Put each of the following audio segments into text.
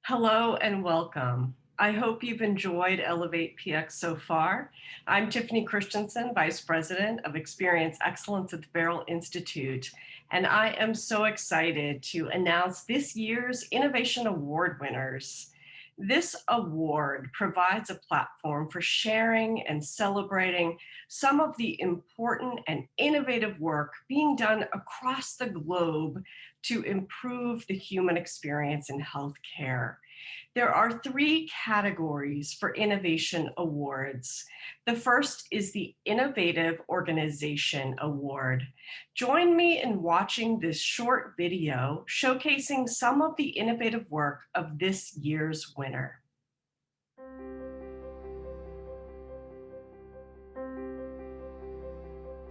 Hello and welcome. I hope you've enjoyed Elevate PX so far. I'm Tiffany Christensen, Vice President of Experience Excellence at the Barrel Institute, and I am so excited to announce this year's Innovation Award winners. This award provides a platform for sharing and celebrating some of the important and innovative work being done across the globe to improve the human experience in healthcare. There are three categories for innovation awards. The first is the Innovative Organization Award. Join me in watching this short video showcasing some of the innovative work of this year's winner.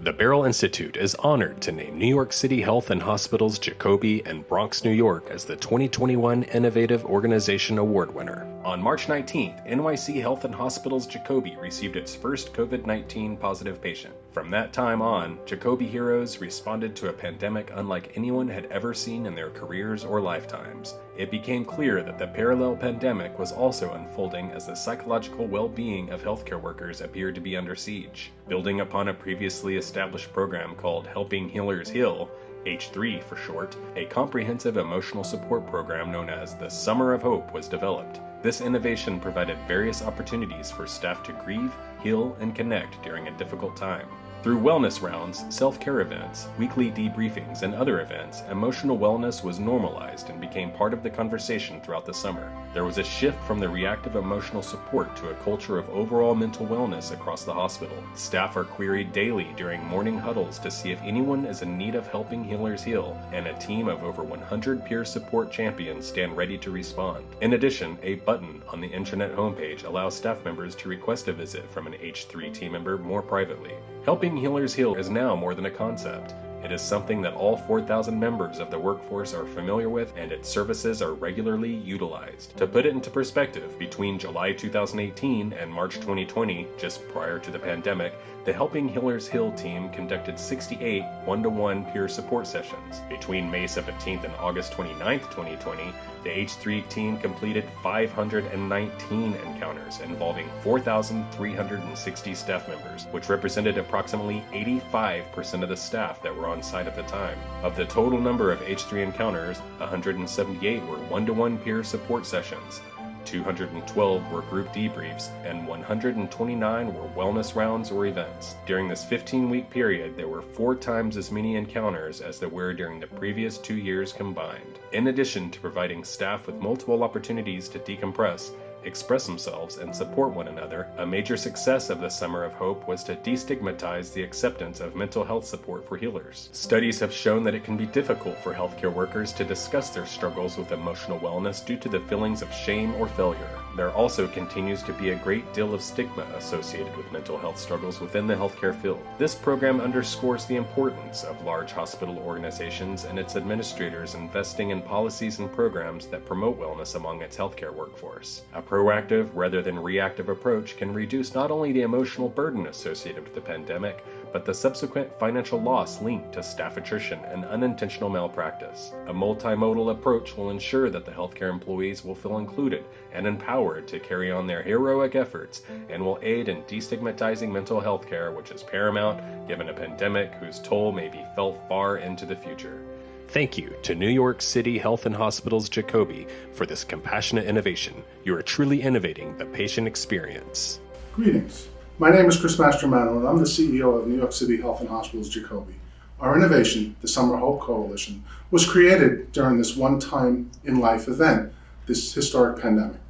The Barrel Institute is honored to name New York City Health and Hospitals Jacobi and Bronx, New York as the 2021 Innovative Organization Award winner. On March 19th, NYC Health and Hospitals Jacobi received its first COVID-19 positive patient. From that time on, Jacobi heroes responded to a pandemic unlike anyone had ever seen in their careers or lifetimes. It became clear that the parallel pandemic was also unfolding as the psychological well-being of healthcare workers appeared to be under siege. Building upon a previously established program called Helping Healers Heal, H3 for short, a comprehensive emotional support program known as the Summer of Hope was developed. This innovation provided various opportunities for staff to grieve, heal, and connect during a difficult time. Through wellness rounds, self-care events, weekly debriefings, and other events, emotional wellness was normalized and became part of the conversation throughout the summer. There was a shift from the reactive emotional support to a culture of overall mental wellness across the hospital. Staff are queried daily during morning huddles to see if anyone is in need of helping healers heal, and a team of over 100 peer support champions stand ready to respond. In addition, a button on the intranet homepage allows staff members to request a visit from an H3 team member more privately. Helping Healers Heal is now more than a concept. It is something that all 4,000 members of the workforce are familiar with, and its services are regularly utilized. To put it into perspective, between July 2018 and March 2020, just prior to the pandemic, the Helping Healers Heal team conducted 68 one-to-one peer support sessions. Between May 17th and August 29th, 2020, the H3 team completed 519 encounters involving 4,360 staff members, which represented approximately 85% of the staff that were on site at the time. Of the total number of H3 encounters, 178 were one-to-one peer support sessions, 212 were group debriefs, and 129 were wellness rounds or events. During this 15-week period, there were 4 times as many encounters as there were during the previous 2 years combined. In addition to providing staff with multiple opportunities to decompress, express themselves, and support one another, a major success of the Summer of Hope was to destigmatize the acceptance of mental health support for healers. Studies have shown that it can be difficult for healthcare workers to discuss their struggles with emotional wellness due to the feelings of shame or failure. There also continues to be a great deal of stigma associated with mental health struggles within the healthcare field. This program underscores the importance of large hospital organizations and its administrators investing in policies and programs that promote wellness among its healthcare workforce. A proactive rather than reactive approach can reduce not only the emotional burden associated with the pandemic, but the subsequent financial loss linked to staff attrition and unintentional malpractice. A multimodal approach will ensure that the healthcare employees will feel included and empowered to carry on their heroic efforts, and will aid in destigmatizing mental health care, which is paramount given a pandemic whose toll may be felt far into the future. Thank you to New York City Health and Hospitals Jacobi for this compassionate innovation. You are truly innovating the patient experience. Greetings. My name is Chris Mastromano, and I'm the CEO of New York City Health and Hospitals Jacobi. Our innovation, the Summer Hope Coalition, was created during this one-time-in-life event, this historic pandemic.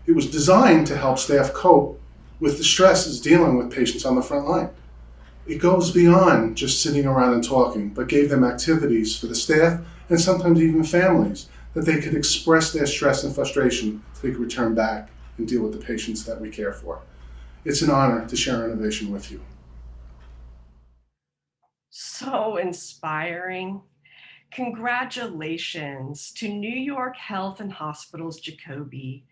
It was designed to help staff cope with the stresses dealing with patients on the front line. It goes beyond just sitting around and talking, but gave them activities for the staff and sometimes even families that they could express their stress and frustration so they could return back and deal with the patients that we care for. It's an honor to share innovation with you. So inspiring. Congratulations to New York Health and Hospitals Jacobi.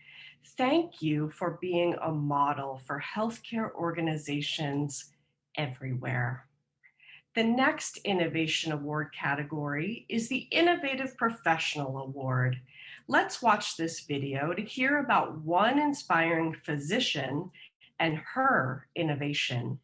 Thank you for being a model for healthcare organizations everywhere. The next Innovation Award category is the Innovative Professional Award. Let's watch this video to hear about one inspiring physician and her innovation.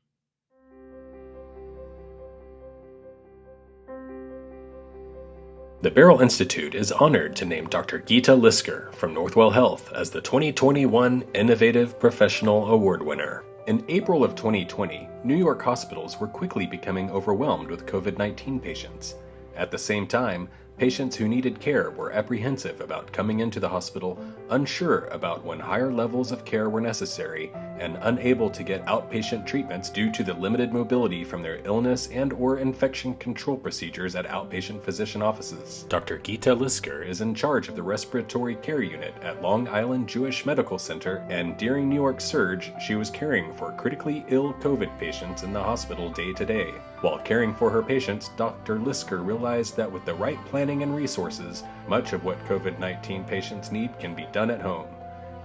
The Barrel Institute is honored to name Dr. Geeta Lisker from Northwell Health as the 2021 Innovative Professional Award winner. In April of 2020, New York hospitals were quickly becoming overwhelmed with COVID-19 patients. At the same time, patients who needed care were apprehensive about coming into the hospital, unsure about when higher levels of care were necessary, and unable to get outpatient treatments due to the limited mobility from their illness and/or infection control procedures at outpatient physician offices. Dr. Geeta Lisker is in charge of the respiratory care unit at Long Island Jewish Medical Center, and during New York surge, she was caring for critically ill COVID patients in the hospital day to day. While caring for her patients, Dr. Lisker realized that with the right planning and resources, much of what COVID-19 patients need can be done at home.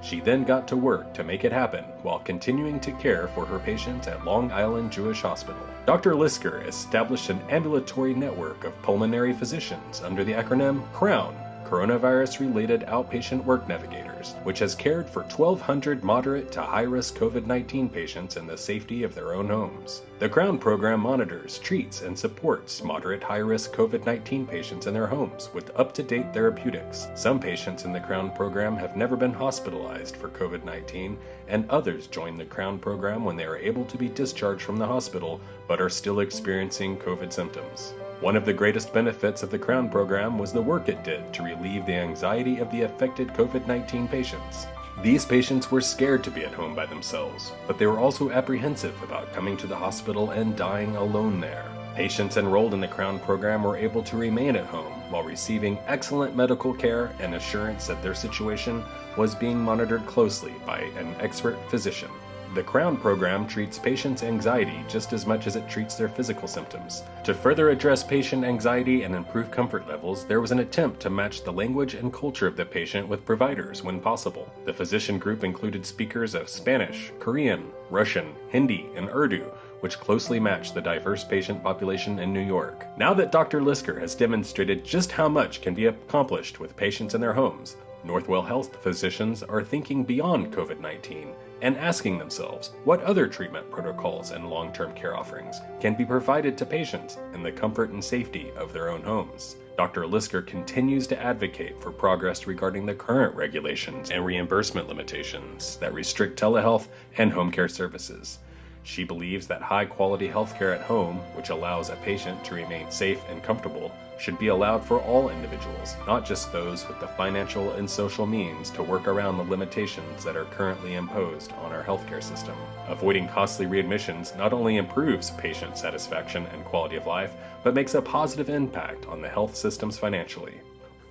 She then got to work to make it happen while continuing to care for her patients at Long Island Jewish Hospital. Dr. Lisker established an ambulatory network of pulmonary physicians under the acronym CROWN, Coronavirus-Related Outpatient Work Navigators, which has cared for 1,200 moderate to high-risk COVID-19 patients in the safety of their own homes. The CROWN program monitors, treats, and supports moderate high-risk COVID-19 patients in their homes with up-to-date therapeutics. Some patients in the CROWN program have never been hospitalized for COVID-19, and others join the CROWN program when they are able to be discharged from the hospital but are still experiencing COVID symptoms. One of the greatest benefits of the CROWN program was the work it did to relieve the anxiety of the affected COVID-19 patients. These patients were scared to be at home by themselves, but they were also apprehensive about coming to the hospital and dying alone there. Patients enrolled in the CROWN program were able to remain at home while receiving excellent medical care and assurance that their situation was being monitored closely by an expert physician. The CROWN program treats patients' anxiety just as much as it treats their physical symptoms. To further address patient anxiety and improve comfort levels, there was an attempt to match the language and culture of the patient with providers when possible. The physician group included speakers of Spanish, Korean, Russian, Hindi, and Urdu, which closely matched the diverse patient population in New York. Now that Dr. Lisker has demonstrated just how much can be accomplished with patients in their homes, Northwell Health physicians are thinking beyond COVID-19 and asking themselves what other treatment protocols and long-term care offerings can be provided to patients in the comfort and safety of their own homes. Dr. Lisker continues to advocate for progress regarding the current regulations and reimbursement limitations that restrict telehealth and home care services. She believes that high-quality healthcare at home, which allows a patient to remain safe and comfortable, should be allowed for all individuals, not just those with the financial and social means to work around the limitations that are currently imposed on our healthcare system. Avoiding costly readmissions not only improves patient satisfaction and quality of life, but makes a positive impact on the health systems financially.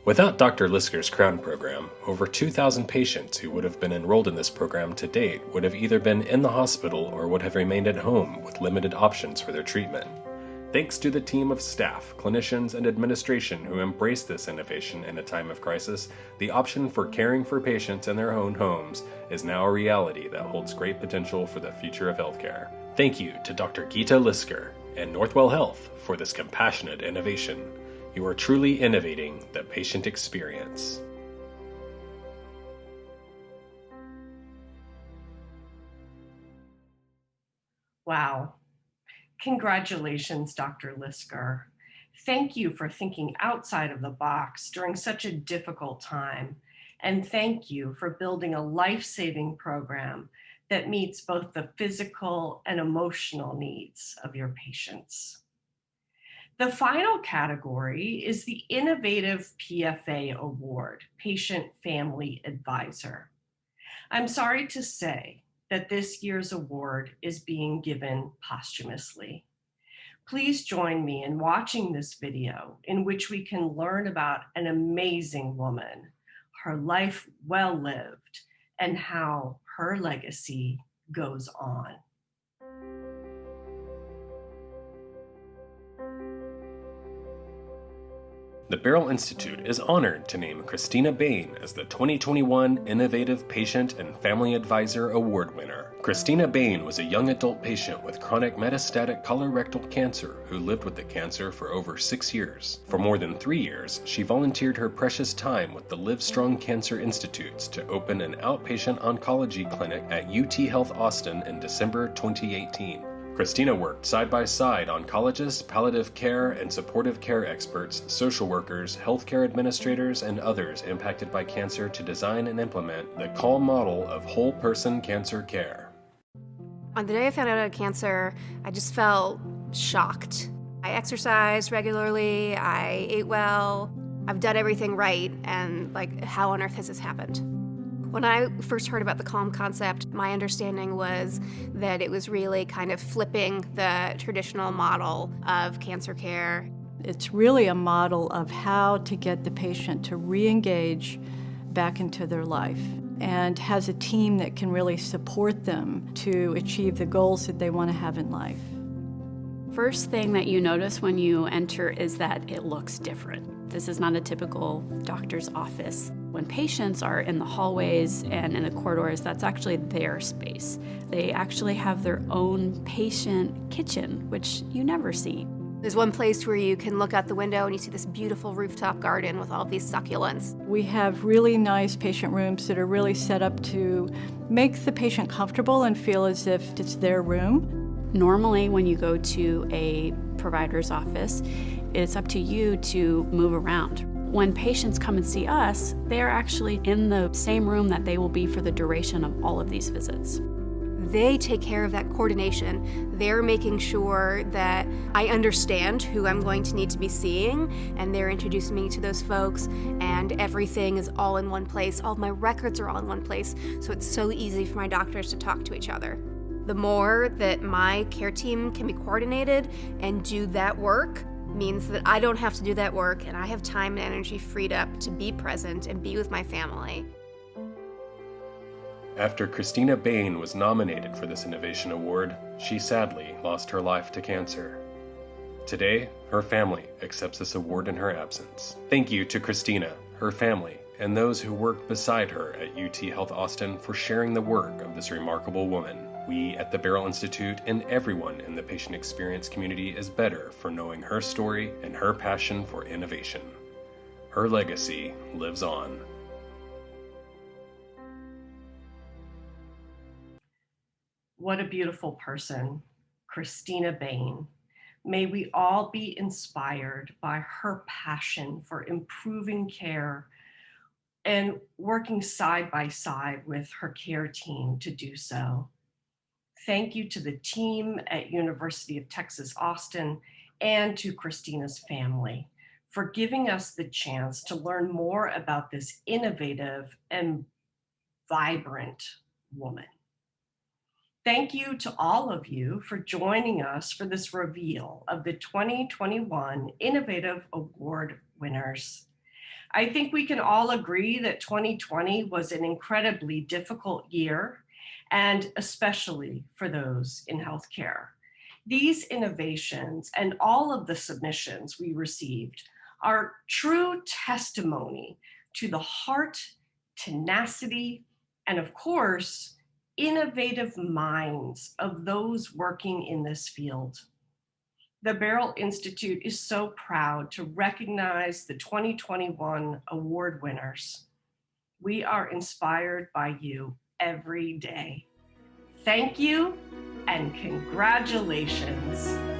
Without Dr. Lisker's CROWN program, over 2,000 patients who would have been enrolled in this program to date would have either been in the hospital or would have remained at home with limited options for their treatment. Thanks to the team of staff, clinicians, and administration who embraced this innovation in a time of crisis, the option for caring for patients in their own homes is now a reality that holds great potential for the future of healthcare. Thank you to Dr. Geeta Lisker and Northwell Health for this compassionate innovation. You are truly innovating the patient experience. Wow. Congratulations, Dr. Lisker. Thank you for thinking outside of the box during such a difficult time. And thank you for building a life-saving program that meets both the physical and emotional needs of your patients. The final category is the Innovative PFA Award, Patient Family Advisor. I'm sorry to say that this year's award is being given posthumously. Please join me in watching this video in which we can learn about an amazing woman, her life well lived, and how her legacy goes on. The Barrel Institute is honored to name Christina Bain as the 2021 Innovative Patient and Family Advisor Award winner. Christina Bain was a young adult patient with chronic metastatic colorectal cancer who lived with the cancer for over 6 years. For more than 3 years, she volunteered her precious time with the Livestrong Cancer Institutes to open an outpatient oncology clinic at UT Health Austin in December 2018. Christina worked side by side oncologists, palliative care and supportive care experts, social workers, healthcare administrators, and others impacted by cancer to design and implement the CALM model of whole person cancer care. On the day I found out I had cancer, I just felt shocked. I exercised regularly, I ate well, I've done everything right, and how on earth has this happened? When I first heard about the CALM concept, my understanding was that it was really kind of flipping the traditional model of cancer care. It's really a model of how to get the patient to re-engage back into their life, and has a team that can really support them to achieve the goals that they want to have in life. First thing that you notice when you enter is that it looks different. This is not a typical doctor's office. When patients are in the hallways and in the corridors, that's actually their space. They actually have their own patient kitchen, which you never see. There's one place where you can look out the window and you see this beautiful rooftop garden with all these succulents. We have really nice patient rooms that are really set up to make the patient comfortable and feel as if it's their room. Normally, when you go to a provider's office, it's up to you to move around. When patients come and see us, they are actually in the same room that they will be for the duration of all of these visits. They take care of that coordination. They're making sure that I understand who I'm going to need to be seeing, and they're introducing me to those folks, and everything is all in one place. All of my records are all in one place, so it's so easy for my doctors to talk to each other. The more that my care team can be coordinated and do that work means that I don't have to do that work, and I have time and energy freed up to be present and be with my family. After Christina Bain was nominated for this Innovation Award, she sadly lost her life to cancer. Today, her family accepts this award in her absence. Thank you to Christina, her family, and those who worked beside her at UT Health Austin for sharing the work of this remarkable woman. We at the Barrel Institute and everyone in the patient experience community is better for knowing her story and her passion for innovation. Her legacy lives on. What a beautiful person, Christina Bain. May we all be inspired by her passion for improving care and working side by side with her care team to do so. Thank you to the team at University of Texas Austin and to Christina's family for giving us the chance to learn more about this innovative and vibrant woman. Thank you to all of you for joining us for this reveal of the 2021 Innovative Award winners. I think we can all agree that 2020 was an incredibly difficult year, and especially for those in healthcare. These innovations and all of the submissions we received are true testimony to the heart, tenacity, and of course, innovative minds of those working in this field. The Barrel Institute is so proud to recognize the 2021 award winners. We are inspired by you every day. Thank you and congratulations.